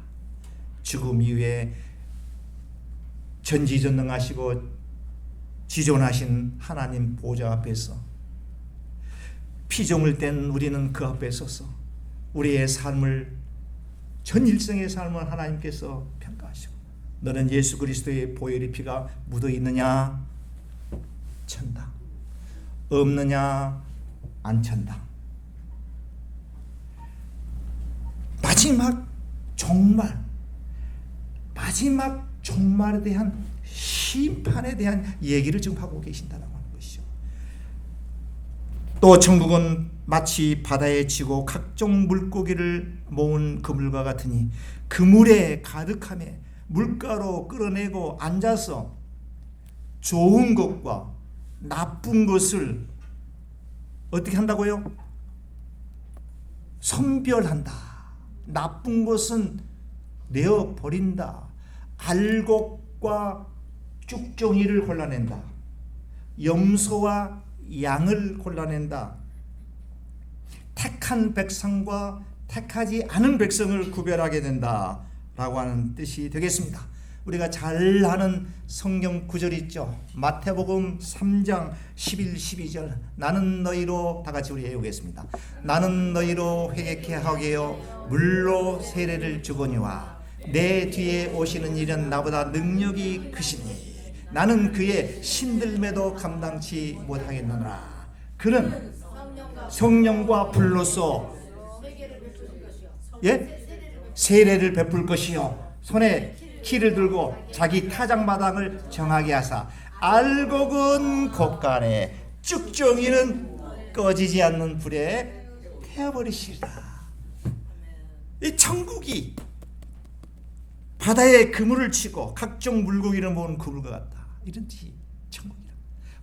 죽음 이후에 전지전능하시고 지존하신 하나님 보좌 앞에서 피조물 된 우리는 그 앞에 서서 우리의 삶을, 전 일생의 삶을 하나님께서 평가하시고 너는 예수 그리스도의 보혈의 피가 묻어 있느냐? 천당. 없느냐? 안 천당. 마지막 종말에 대한 심판에 대한 얘기를 지금 하고 계신다라고 하는 것이죠. 또 천국은 마치 바다에 치고 각종 물고기를 모은 그물과 같으니 그물에 가득함에 물가로 끌어내고 앉아서 좋은 것과 나쁜 것을 어떻게 한다고요? 선별한다. 나쁜 것은 내어 버린다. 알곡과 쭉정이를 골라낸다. 염소와 양을 골라낸다. 택한 백성과 택하지 않은 백성을 구별하게 된다 라고 하는 뜻이 되겠습니다. 우리가 잘 아는 성경 구절이 있죠. 마태복음 3장 11, 12절 나는 너희로, 다 같이 우리 외우겠습니다. 나는 너희로 회개케 하게요 물로 세례를 주거니와 내 뒤에 오시는 이는 나보다 능력이 크시니 나는 그의 신들매도 감당치 못하겠느니라. 그는 성령과 불로써 세례를 베풀 것이요 손에 키를 들고 자기 타작마당을 정하게 하사 알곡은 곶간에 쭉정이는 꺼지지 않는 불에 태워버리시리라. 이 천국이 바다에 그물을 치고 각종 물고기를 모은 그물과 같다. 이런 뜻이 천국이라.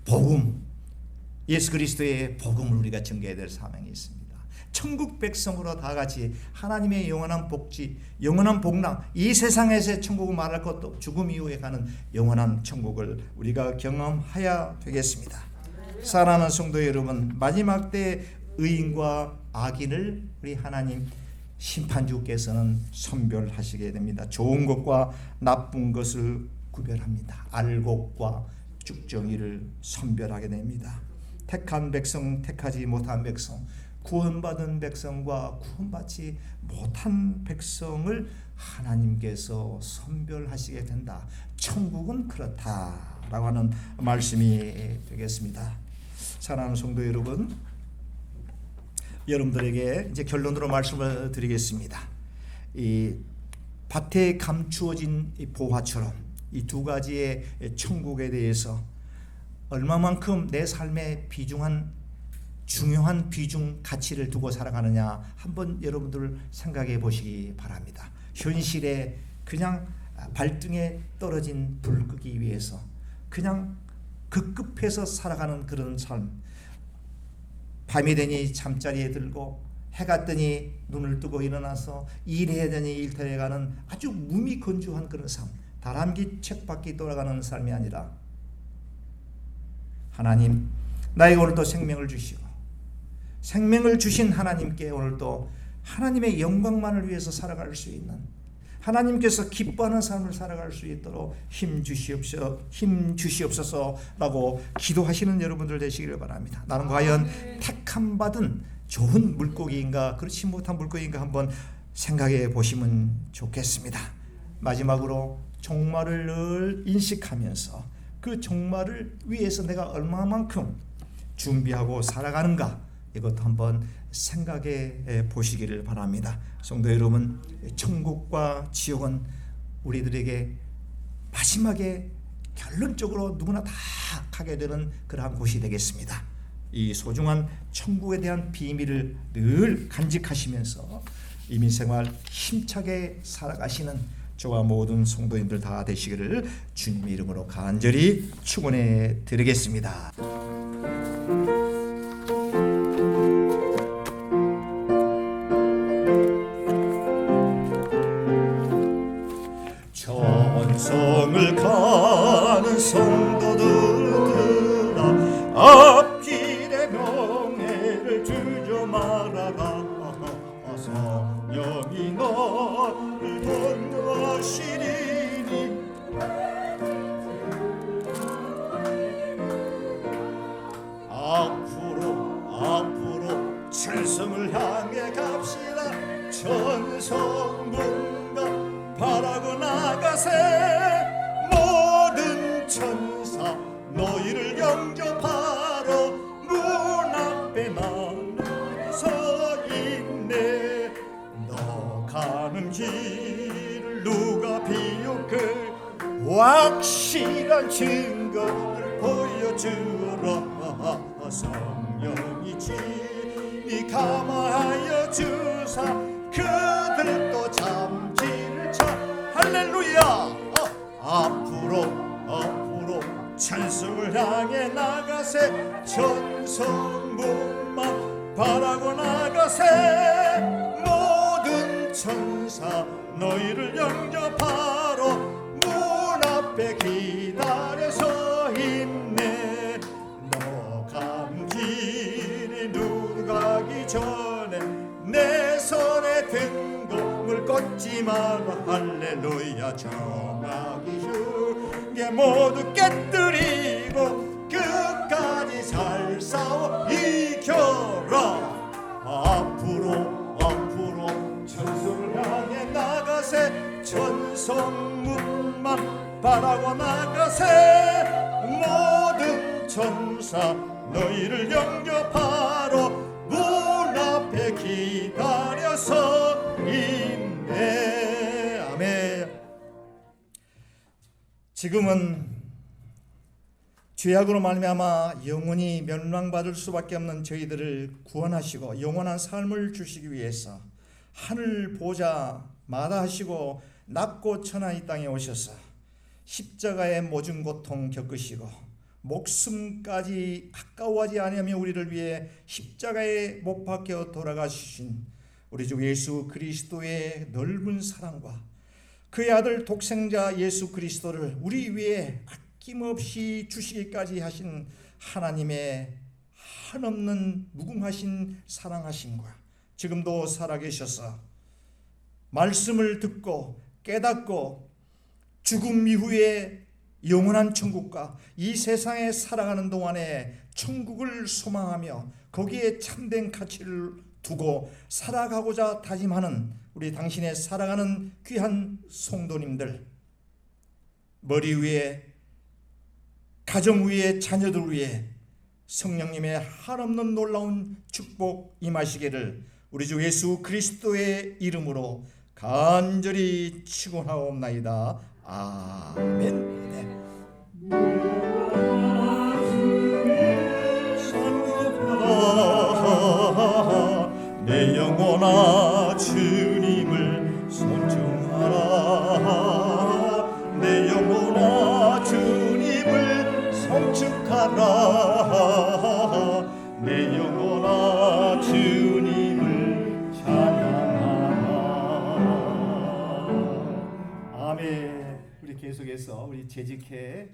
복음, 예수 그리스도의 복음을 우리가 전개해야 될 사명이 있습니다. 천국 백성으로 다 같이 하나님의 영원한 복지, 영원한 복락, 이 세상에서의 천국을 말할 것도 죽음 이후에 가는 영원한 천국을 우리가 경험해야 되겠습니다. 사랑하는 성도 여러분, 마지막 때 의인과 악인을 우리 하나님 심판주께서는 선별하시게 됩니다. 좋은 것과 나쁜 것을 구별합니다. 알곡과 쭉정이를 선별하게 됩니다. 택한 백성, 택하지 못한 백성, 구원받은 백성과 구원받지 못한 백성을 하나님께서 선별하시게 된다. 천국은 그렇다라고 하는 말씀이 되겠습니다. 사랑하는 성도 여러분, 여러분들에게 이제 결론으로 말씀을 드리겠습니다. 이 밭에 감추어진 이 보화처럼 이 두 가지의 천국에 대해서 얼마만큼 내 삶에 중요한 비중 가치를 두고 살아가느냐 한번 여러분들 생각해 보시기 바랍니다. 현실에 그냥 발등에 떨어진 불 끄기 위해서 그냥 급급해서 살아가는 그런 삶, 밤이 되니 잠자리에 들고 해가 뜨니 눈을 뜨고 일어나서 일해야 되니 일터에 가는 아주 무미건조한 그런 삶, 다람쥐 책밖에 돌아가는 삶이 아니라 하나님 나에게 오늘 또 생명을 주시고 생명을 주신 하나님께 오늘 또 하나님의 영광만을 위해서 살아갈 수 있는, 하나님께서 기뻐하는 삶을 살아갈 수 있도록 힘 주시옵소서라고 기도하시는 여러분들 되시기를 바랍니다. 나는 과연 택함 받은 좋은 물고기인가 그렇지 못한 물고기인가 한번 생각해 보시면 좋겠습니다. 마지막으로 종말을 늘 인식하면서 그 종말을 위해서 내가 얼마만큼 준비하고 살아가는가 이것도 한번 생각해 보시기를 바랍니다. 성도 여러분, 천국과 지옥은 우리들에게 마지막에 결론적으로 누구나 다 가게 되는 그러한 곳이 되겠습니다. 이 소중한 천국에 대한 비밀을 늘 간직하시면서 이민생활 힘차게 살아가시는 저와 모든 성도님들 다 되시기를 주님의 이름으로 간절히 축원해 드리겠습니다. 천성을 가는 성도들아 앞길에 명예를 주저 말아라. 성령이 너를 돕노시리니 앞으로 천성을 향해 갑시다. 천성문과 바라고 나가세. 모든 천사 너희를 영접하러 문 앞에 나는 서 있네. 너 가는 길을 누가 비웃게 확실한 증거를 보여주라. 성령이 진히 감화하여 주사 그들도 잠지를 차. 할렐루야. 앞으로 천성을 향해 나가세. 천성문만 바라고 나가세. 모든 천사 너희를 영접하러 문 앞에 기다려서 있네. 너 감길에 누구 가기 전에 내 손에 든 검을 꽂지 마라. 할렐루야. 정하기 휴게 모두 깨뜨리고 끝까지 잘 싸워 이겨라. 앞으로 천성을 향해 나가세. 천성문만 바라고 나가세. 모든 천사 너희를 영접하러 문 앞에 기다려서 있네. 아멘. 아멘. 지금은 죄악으로 말미암아 영원히 멸망받을 수밖에 없는 저희들을 구원하시고 영원한 삶을 주시기 위해서 하늘 보좌 마다하시고 낮고 천한 이 땅에 오셔서 십자가의 모든 고통 겪으시고 목숨까지 가까워하지 아니하며 우리를 위해 십자가에 못 박혀 돌아가신 우리 주 예수 그리스도의 넓은 사랑과 그의 아들 독생자 예수 그리스도를 우리 위해 아낌없이 주시기까지 하신 하나님의 한없는 무궁하신 사랑하심과 지금도 살아계셔서 말씀을 듣고 깨닫고 죽음 이후에 영원한 천국과 이 세상에 살아가는 동안에 천국을 소망하며 거기에 참된 가치를 두고 살아가고자 다짐하는 우리 당신의 살아가는 귀한 성도님들, 머리 위에 가정 위에 자녀들 위에 성령님의 한없는 놀라운 축복 임하시기를 우리 주 예수 그리스도의 이름으로 간절히 축원하옵나이다. 아멘. 내 영혼아 주님을 송축하라. 내 영혼아 주님을 송축하라. 내 영혼아 주님을 찬양하라. 아멘. 우리 계속해서 우리 재직해